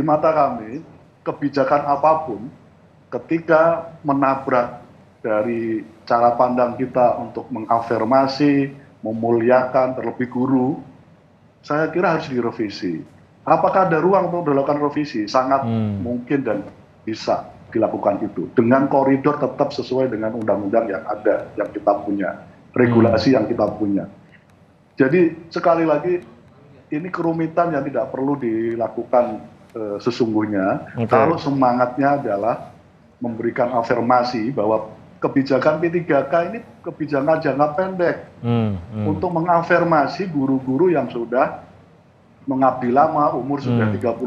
di mata kami, kebijakan apapun ketika menabrak dari cara pandang kita untuk mengafirmasi, memuliakan terlebih guru, saya kira harus direvisi. Apakah ada ruang untuk dilakukan revisi? Sangat mungkin dan bisa dilakukan itu. Dengan koridor tetap sesuai dengan undang-undang yang ada, yang kita punya. Regulasi yang kita punya. Jadi sekali lagi, ini kerumitan yang tidak perlu dilakukan sesungguhnya. Kalau semangatnya adalah memberikan afirmasi bahwa kebijakan P3K ini kebijakan jangka pendek untuk mengafirmasi guru-guru yang sudah mengabdi lama, umur sudah 35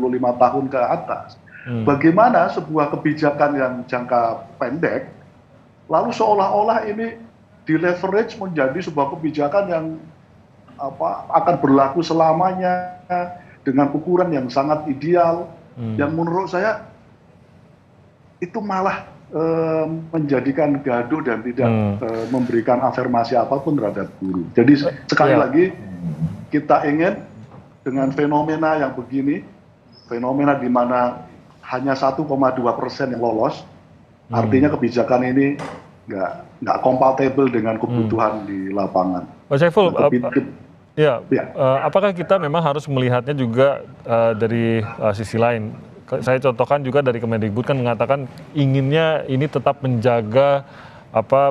tahun ke atas. Bagaimana sebuah kebijakan yang jangka pendek, lalu seolah-olah ini di-leverage menjadi sebuah kebijakan yang akan berlaku selamanya dengan ukuran yang sangat ideal, yang menurut saya itu malah menjadikan gaduh dan tidak memberikan afirmasi apapun terhadap guru. Jadi sekali lagi kita ingin dengan fenomena yang begini, fenomena di mana hanya 1,2% yang lolos, artinya kebijakan ini nggak kompatibel dengan kebutuhan di lapangan. Pak Saiful, apakah kita memang harus melihatnya juga dari sisi lain? Saya contohkan juga dari Kemendikbud kan mengatakan inginnya ini tetap menjaga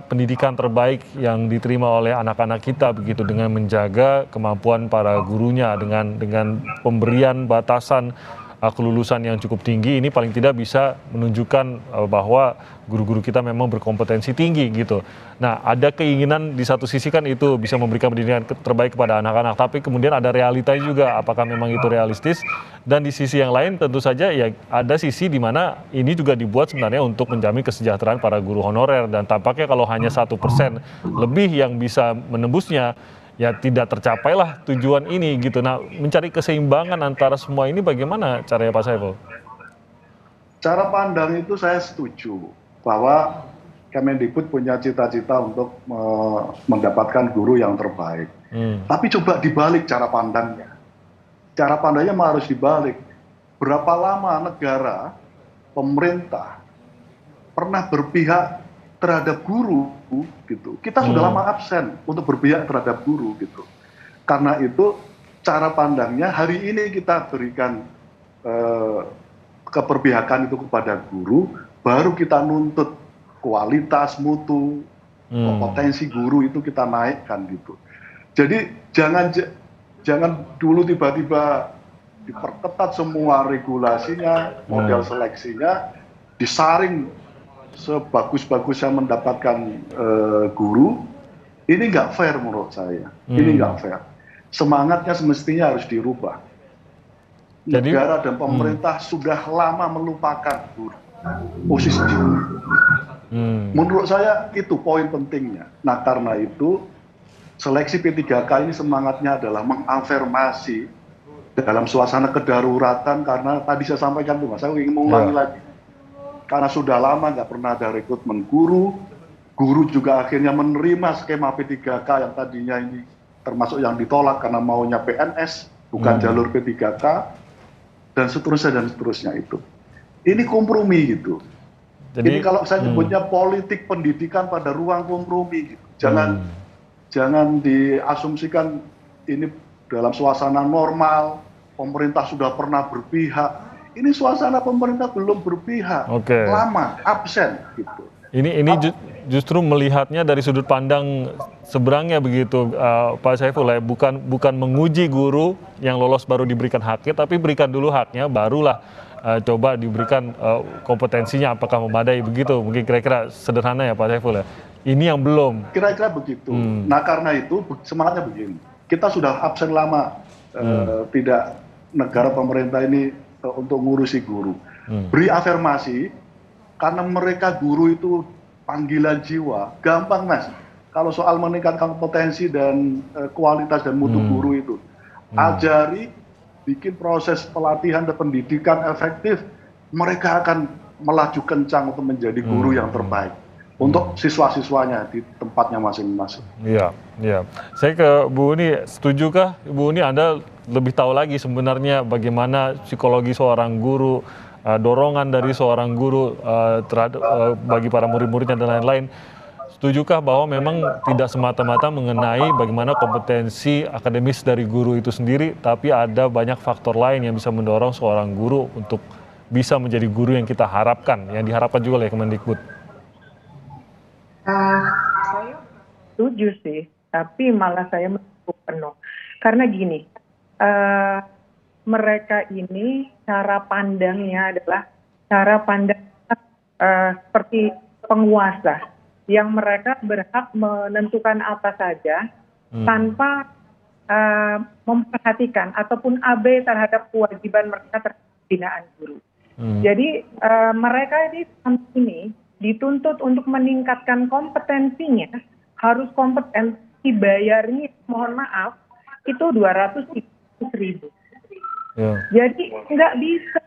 pendidikan terbaik yang diterima oleh anak-anak kita begitu, dengan menjaga kemampuan para gurunya dengan pemberian batasan kelulusan yang cukup tinggi. Ini paling tidak bisa menunjukkan bahwa guru-guru kita memang berkompetensi tinggi gitu. Nah, ada keinginan di satu sisi kan itu bisa memberikan pendidikan terbaik kepada anak-anak, tapi kemudian ada realita juga, apakah memang itu realistis? Dan di sisi yang lain tentu saja ya ada sisi di mana ini juga dibuat sebenarnya untuk menjamin kesejahteraan para guru honorer, dan tampaknya kalau hanya 1% lebih yang bisa menembusnya, ya tidak tercapailah tujuan ini gitu. Nah, mencari keseimbangan antara semua ini bagaimana caranya Pak Saiful? Cara pandang itu saya setuju bahwa Kemendikbud punya cita-cita untuk mendapatkan guru yang terbaik. Tapi coba dibalik cara pandangnya. Cara pandangnya harus dibalik. Berapa lama negara, pemerintah pernah berpihak terhadap guru gitu. Kita sudah lama absen untuk berpihak terhadap guru gitu. Karena itu cara pandangnya hari ini kita berikan keberpihakan itu kepada guru, baru kita nuntut kualitas, mutu, kompetensi guru itu kita naikkan gitu. Jadi jangan dulu tiba-tiba diperketat semua regulasinya, model seleksinya, disaring sebagus-bagusnya mendapatkan guru. Ini nggak fair menurut saya. Ini nggak fair. Semangatnya semestinya harus dirubah. Negara dan pemerintah sudah lama melupakan guru, posisi guru. Menurut saya itu poin pentingnya. Nah, karena itu seleksi P3K ini semangatnya adalah mengafirmasi dalam suasana kedaruratan, karena tadi saya sampaikan tuh Mas, saya ingin mengulangi lagi. Karena sudah lama nggak pernah ada rekrutmen guru, guru juga akhirnya menerima skema P3K yang tadinya ini termasuk yang ditolak karena maunya PNS, bukan jalur P3K, dan seterusnya itu. Ini kompromi gitu. Jadi, ini kalau saya sebutnya politik pendidikan pada ruang kompromi gitu. Jangan diasumsikan ini dalam suasana normal, pemerintah sudah pernah berpihak. Ini suasana pemerintah belum berpihak, lama, absen gitu. Ini justru melihatnya dari sudut pandang seberangnya begitu, Pak Saiful, ya. Bukan menguji guru yang lolos baru diberikan haknya, tapi berikan dulu haknya, barulah coba diberikan kompetensinya apakah memadai begitu. Mungkin kira-kira sederhana ya Pak Saiful ya. Ini yang belum. Kira-kira begitu. Nah, karena itu semangatnya begini. Kita sudah absen lama, tidak negara pemerintah ini untuk ngurusi guru. Beri afirmasi, karena mereka guru itu panggilan jiwa. Gampang Mas, kalau soal meningkatkan kompetensi dan kualitas dan mutu guru itu. Ajari, bikin proses pelatihan dan pendidikan efektif, mereka akan melaju kencang untuk menjadi guru yang terbaik. untuk siswa-siswanya di tempatnya masing-masing. Iya, iya. Saya ke Bu Uni, setujukah Bu Uni Anda lebih tahu lagi sebenarnya bagaimana psikologi seorang guru, dorongan dari seorang guru terhadap bagi para murid-muridnya dan lain-lain. Setujukah bahwa memang tidak semata-mata mengenai bagaimana kompetensi akademis dari guru itu sendiri, tapi ada banyak faktor lain yang bisa mendorong seorang guru untuk bisa menjadi guru yang kita harapkan, yang diharapkan juga oleh Kemendikbud? Saya setuju sih, tapi malah saya mendukung penuh. Karena gini, mereka ini cara pandangnya adalah cara pandang seperti penguasa, yang mereka berhak menentukan apa saja tanpa memperhatikan ataupun abai terhadap kewajiban mereka terhadap pembinaan guru. Jadi mereka ini dituntut untuk meningkatkan kompetensinya, harus kompetensi bayarnya, mohon maaf, itu 200.000. Jadi nggak bisa.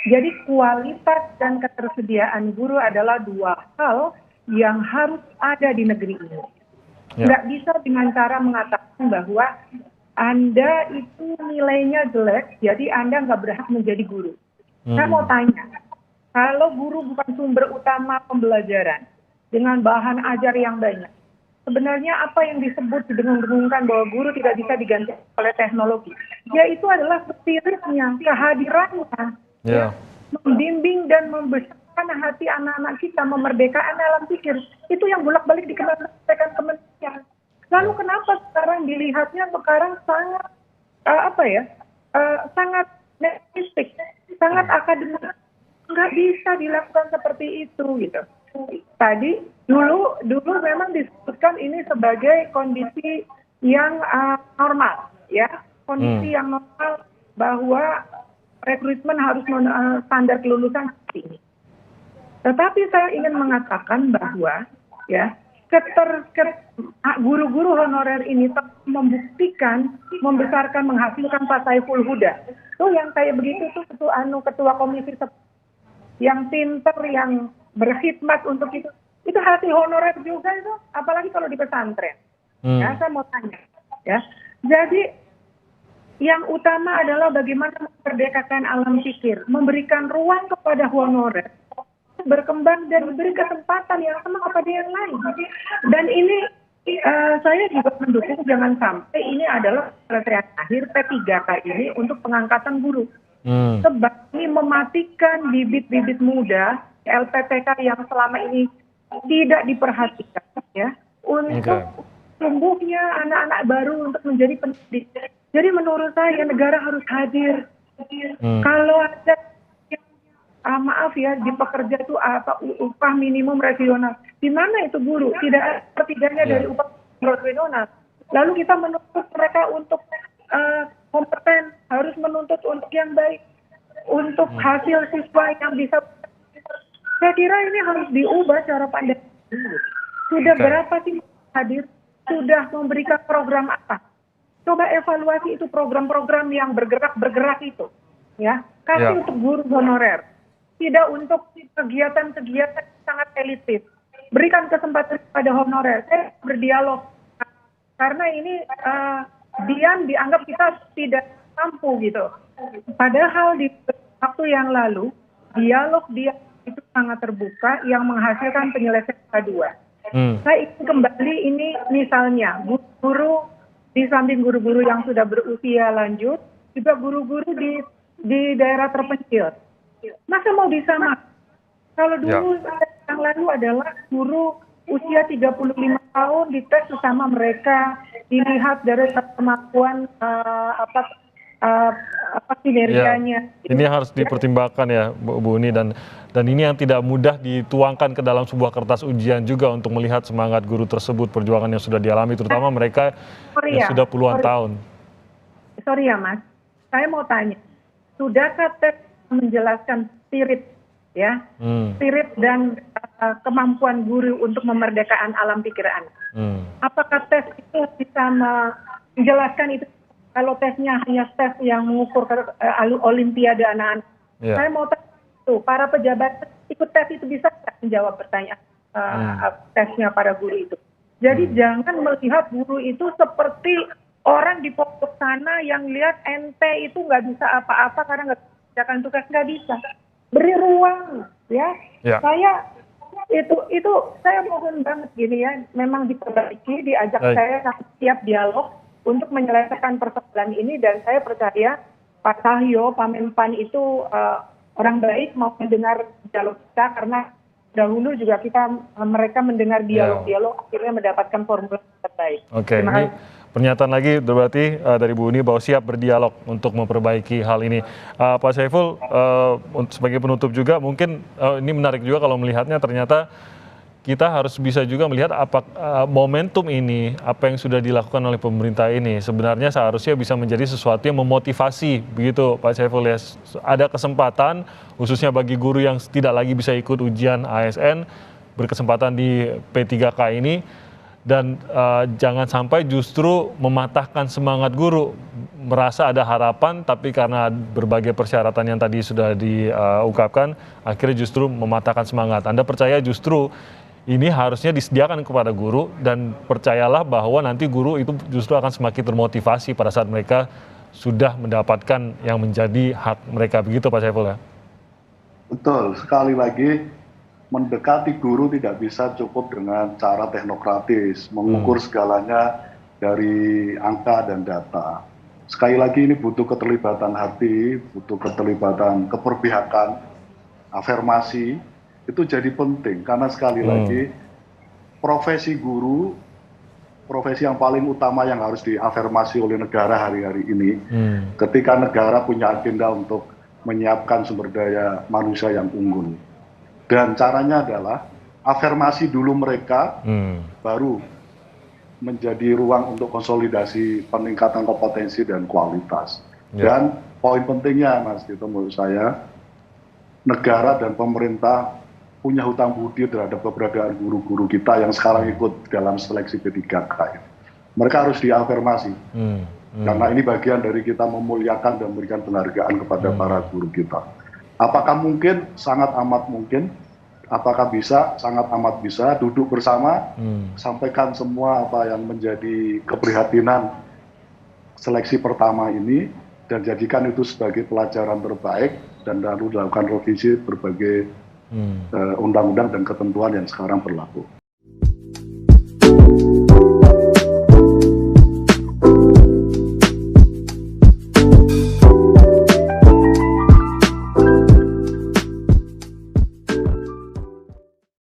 Jadi kualitas dan ketersediaan guru adalah dua hal yang harus ada di negeri ini. Nggak bisa dengan cara mengatakan bahwa Anda itu nilainya jelek, jadi Anda nggak berhak menjadi guru. Saya mau tanya, kalau guru bukan sumber utama pembelajaran dengan bahan ajar yang banyak, sebenarnya apa yang disebut didengung-dengungkan bahwa guru tidak bisa diganti oleh teknologi? Yaitu adalah spiritnya, kehadirannya, membimbing dan membesarkan hati anak-anak kita, memerdekakan alam pikir. Itu yang bolak-balik dikenakan kementerian. Lalu kenapa sekarang dilihatnya sekarang sangat sangat netistik, sangat akademik? Nggak bisa dilakukan seperti itu gitu. Tadi dulu memang disebutkan ini sebagai kondisi yang normal, ya, kondisi yang normal bahwa rekrutmen harus standar kelulusan seperti ini. Tetapi saya ingin mengatakan bahwa ya guru-guru honorer ini membuktikan, membesarkan, menghasilkan Pak Saiful Huda. Tuh yang kayak begitu tuh ketua komisi yang pinter, yang berkhidmat untuk itu hasil honorer juga itu, apalagi kalau di pesantren. Ya, saya mau tanya, ya. Jadi yang utama adalah bagaimana memerdekakan alam pikir, memberikan ruang kepada honorer berkembang dan memberi kesempatan yang sama kepada yang lain. Dan ini saya juga mendukung jangan sampai ini adalah kriteria akhir P3K ini untuk pengangkatan guru. Sebab ini mematikan bibit-bibit muda LPPK yang selama ini tidak diperhatikan, ya, untuk tumbuhnya anak-anak baru untuk menjadi pendidik. Jadi menurut saya negara harus hadir. Kalau ada maaf ya, di pekerja itu upah minimum regional, di mana itu guru? Tidak ada sepertiganya dari upah regional. Lalu kita menuntut mereka untuk kompeten, harus menuntut untuk yang baik, untuk hasil siswa yang bisa. Saya kira ini harus diubah cara pandang. Sudah berapa sih hadir? Sudah memberikan program apa? Coba evaluasi itu program-program yang bergerak itu, ya. Kasih untuk guru honorer, tidak untuk kegiatan-kegiatan sangat elitis. Berikan kesempatan pada honorer. Saya berdialog karena ini dianggap kita tidak mampu gitu. Padahal di waktu yang lalu dialog dia itu sangat terbuka yang menghasilkan penyelesaian kedua. Saya ingin kembali ini misalnya guru di samping guru-guru yang sudah berusia lanjut, juga guru-guru di daerah terpencil. Masa mau disamakan? Kalau dulu yang lalu adalah guru usia 35 tahun dites sesama mereka, dilihat dari kemampuan kinerjanya. Ini harus dipertimbangkan ya Bu Uni, dan ini yang tidak mudah dituangkan ke dalam sebuah kertas ujian juga untuk melihat semangat guru tersebut, perjuangan yang sudah dialami, terutama mereka yang sudah puluhan tahun. Sorry ya Mas, saya mau tanya, sudahkah tes menjelaskan spirit dan kemampuan guru untuk memerdekakan alam pikir anak? Apakah tes itu bisa menjelaskan itu? Kalau tesnya hanya tes yang mengukur olimpiade anak-anak, saya mau tanya itu, para pejabat ikut tes itu bisa menjawab pertanyaan? tesnya para guru itu. Jadi jangan melihat guru itu seperti orang di pojok sana yang lihat ente itu nggak bisa apa-apa karena nggak kerjakan tugas, nggak bisa. Beri ruang, ya. Ya. Saya itu saya mohon banget gini ya, memang diperbaiki, diajak Baik. saya siap dialog untuk menyelesaikan persoalan ini, dan saya percaya Pak Cahyo, Pak Menpan itu orang baik mau mendengar dialog kita, karena dahulu juga mereka mendengar dialog-dialog akhirnya mendapatkan formula terbaik. Oke, Terima ini kasih. pernyataan lagi berarti dari Bu Uni bahwa siap berdialog untuk memperbaiki hal ini. Pak Saiful, sebagai penutup juga mungkin ini menarik juga kalau melihatnya ternyata kita harus bisa juga melihat apa momentum ini, apa yang sudah dilakukan oleh pemerintah ini sebenarnya seharusnya bisa menjadi sesuatu yang memotivasi, begitu Pak Saiful ya. Ada kesempatan khususnya bagi guru yang tidak lagi bisa ikut ujian ASN, berkesempatan di P3K ini, dan jangan sampai justru mematahkan semangat guru, merasa ada harapan tapi karena berbagai persyaratan yang tadi sudah diungkapkan akhirnya justru mematahkan semangat. Anda percaya justru ini harusnya disediakan kepada guru, dan percayalah bahwa nanti guru itu justru akan semakin termotivasi pada saat mereka sudah mendapatkan yang menjadi hak mereka, begitu Pak Saiful ya? Betul, sekali lagi mendekati guru tidak bisa cukup dengan cara teknokratis, mengukur segalanya dari angka dan data. Sekali lagi ini butuh keterlibatan hati, butuh keterlibatan keperpihakan, afirmasi, itu jadi penting karena sekali lagi profesi guru, profesi yang paling utama yang harus diafirmasi oleh negara hari-hari ini. Ketika negara punya agenda untuk menyiapkan sumber daya manusia yang unggul. Dan caranya adalah afirmasi dulu mereka, baru menjadi ruang untuk konsolidasi peningkatan kompetensi dan kualitas. Dan poin pentingnya Mas Dito menurut saya, negara dan pemerintah punya hutang budi terhadap keberadaan guru-guru kita yang sekarang ikut dalam seleksi P3K. Mereka harus diafirmasi. Karena ini bagian dari kita memuliakan dan memberikan penghargaan kepada para guru kita. Apakah mungkin? Sangat amat mungkin. Apakah bisa? Sangat amat bisa. Duduk bersama, sampaikan semua apa yang menjadi keprihatinan seleksi pertama ini, dan jadikan itu sebagai pelajaran terbaik, dan lalu dilakukan revisi berbagai undang-undang dan ketentuan yang sekarang berlaku.